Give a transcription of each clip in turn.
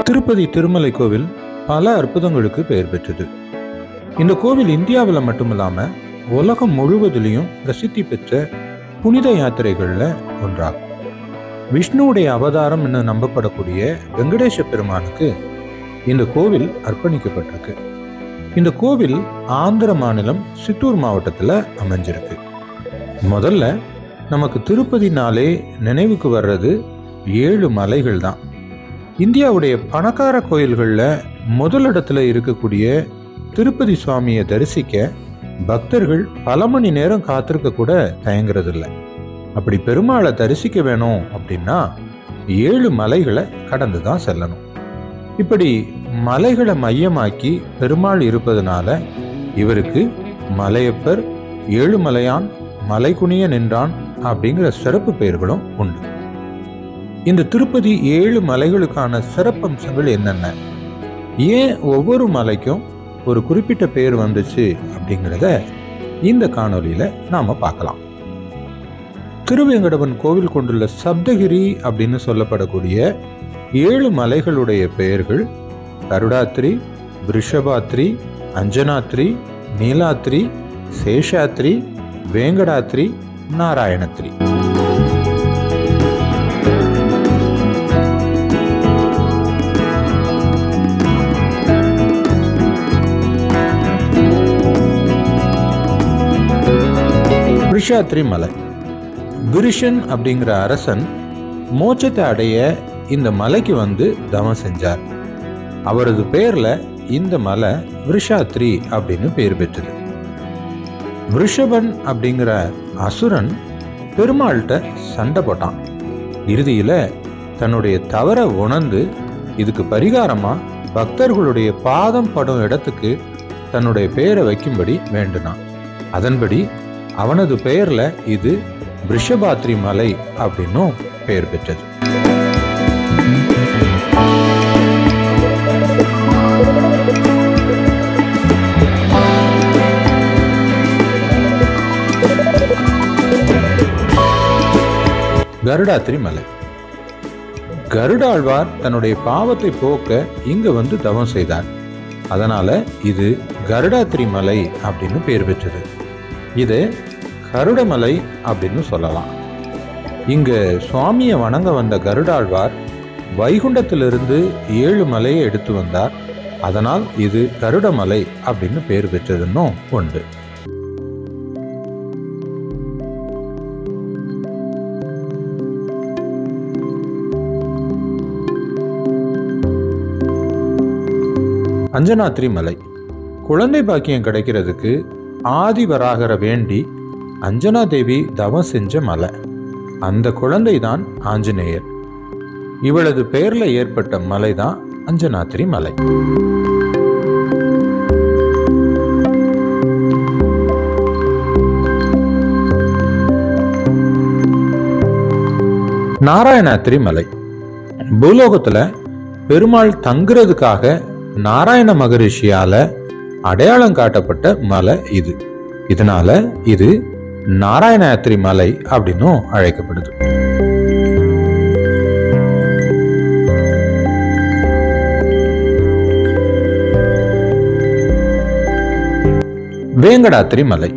திருப்பதி திருமலை கோவில் பல அற்புதங்களுக்கு பெயர் பெற்றது. இந்த கோவில் இந்தியாவில் மட்டுமில்லாம உலகம் முழுவதிலையும் பிரசித்தி பெற்ற புனித யாத்திரைகள்ல ஒன்றாகும். விஷ்ணுவுடைய அவதாரம் என நம்பப்படக்கூடிய வெங்கடேச பெருமானுக்கு இந்த கோவில் அர்ப்பணிக்கப்பட்டிருக்கு. இந்த கோவில் ஆந்திர மாநிலம் சித்தூர் மாவட்டத்தில் அமைஞ்சிருக்கு. முதல்ல நமக்கு திருப்பதினாலே நினைவுக்கு வர்றது 7 மலைகள் தான். இந்தியாவுடைய பணக்கார கோயில்களில் முதலிடத்துல இருக்கக்கூடிய திருப்பதி சுவாமியை தரிசிக்க பக்தர்கள் பல மணி நேரம் காத்திருக்க கூட தயங்குறது இல்லை. அப்படி பெருமாளை தரிசிக்க வேணும் அப்படின்னா 7 மலைகளை கடந்து தான் செல்லணும். இப்படி மலைகளை மையமாக்கி பெருமாள் இருப்பதனால இவருக்கு மலையப்பர், 7 மலையான், மலைக்குனிய நின்றான் அப்படிங்கிற சிறப்பு பெயர்களும் உண்டு. இந்த திருப்பதி 7 மலைகளுக்கான சிறப்பம்சங்கள் என்னென்ன, ஏன் ஒவ்வொரு மலைக்கும் ஒரு குறிப்பிட்ட பெயர் வந்துச்சு அப்படிங்கிறத இந்த காணொலியில நாம பார்க்கலாம். திருவேங்கடவன் கோவில் கொண்டுள்ள சப்தகிரி அப்படின்னு சொல்லப்படக்கூடிய 7 மலைகளுடைய பெயர்கள் கருடாத்ரி, விருஷபாத்ரி, அஞ்சனாத்ரி, நீலாத்ரி, சேஷாத்ரி, வேங்கடாத்ரி, நாராயணத்ரி. விருஷாத்ரி மலை. விருஷன் அப்படிங்கிற அரசன் மோட்சத்தை அடைய இந்த மலைக்கு வந்து தவம் செஞ்சார். அவரது பெயர்ல இந்த மலை விருஷாத்ரி அப்படின்னு பெயர் பெற்றது. விருஷபன் அப்படிங்கிற அசுரன் பெருமாள்கிட்ட சண்டை போட்டான். இறுதியில தன்னுடைய தவறை உணர்ந்து இதுக்கு பரிகாரமா பக்தர்களுடைய பாதம் படும் இடத்துக்கு தன்னுடைய பெயரை வைக்கும்படி வேண்டினான். அதன்படி அவனது பெயர்ல இது விருஷபாத்ரி மலை அப்படின்னும் பெயர் பெற்றது. கருடாத்ரி மலை. கருடாழ்வார் தன்னுடைய பாவத்தை போக்க இங்க வந்து தவம் செய்தார். அதனால இது கருடாத்ரி மலை அப்படின்னு பெயர் பெற்றது. இது கருடமலை அப்படின்னு சொல்லலாம். இங்க சுவாமியை வணங்க வந்த கருடாழ்வார் வைகுண்டத்திலிருந்து 7 மலையை எடுத்து வந்தார். அதனால் இது கருடமலை அப்படின்னு பெயர் பெற்றதுன்னும் உண்டு. அஞ்சனாத்ரி மலை. குழந்தை பாக்கியம் கிடைக்கிறதுக்கு ஆதிவராகரை வேண்டி அஞ்சனா தேவி தவம் செஞ்ச மலை. அந்த குழந்தை தான் ஆஞ்சநேயர். இவளது பெயர்ல ஏற்பட்ட மலை தான் அஞ்சனாத்ரி மலை. நாராயணாத்ரி மலை. பூலோகத்துல பெருமாள் தங்குறதுக்காக நாராயண மகரிஷியால அடையாளம் காட்டப்பட்ட மலை இது. இதனால இது நாராயணாத்ரி மலை அப்படின்னும் அழைக்கப்படுது. வேங்கடாத்ரி மலை.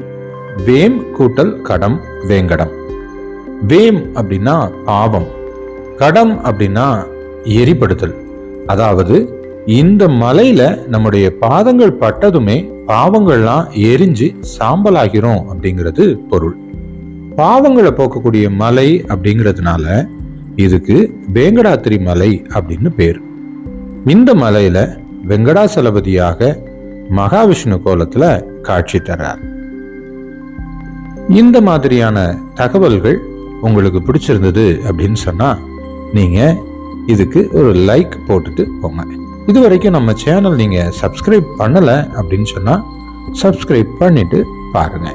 வேம் கூட்டல் கடம் வேங்கடம். வேம் அப்படின்னா பாவம், கடம் அப்படின்னா எரிபடுதல். அதாவது இந்த மலையில நம்முடைய பாதங்கள் பட்டதுமே பாவங்கள்லாம் எரிஞ்சு சாம்பலாகிறோம் அப்படிங்கிறது பொருள். பாவங்களை போக்கக்கூடிய மலை அப்படிங்கிறதுனால இதுக்கு வேங்கடாத்ரி மலை அப்படின்னு பேர். இந்த மலையில வெங்கடாசலபதியாக மகாவிஷ்ணு கோலத்துல காட்சி தர்றார். இந்த மாதிரியான தகவல்கள் உங்களுக்கு பிடிச்சிருந்தது அப்படின்னு சொன்னா நீங்க இதுக்கு ஒரு லைக் போட்டுட்டு போங்க. இது வரைக்கும் நம்ம சேனல் நீங்க சப்ஸ்கிரைப் பண்ணல அப்படின்னு சொன்னா சப்ஸ்கிரைப் பண்ணிட்டு பாருங்க.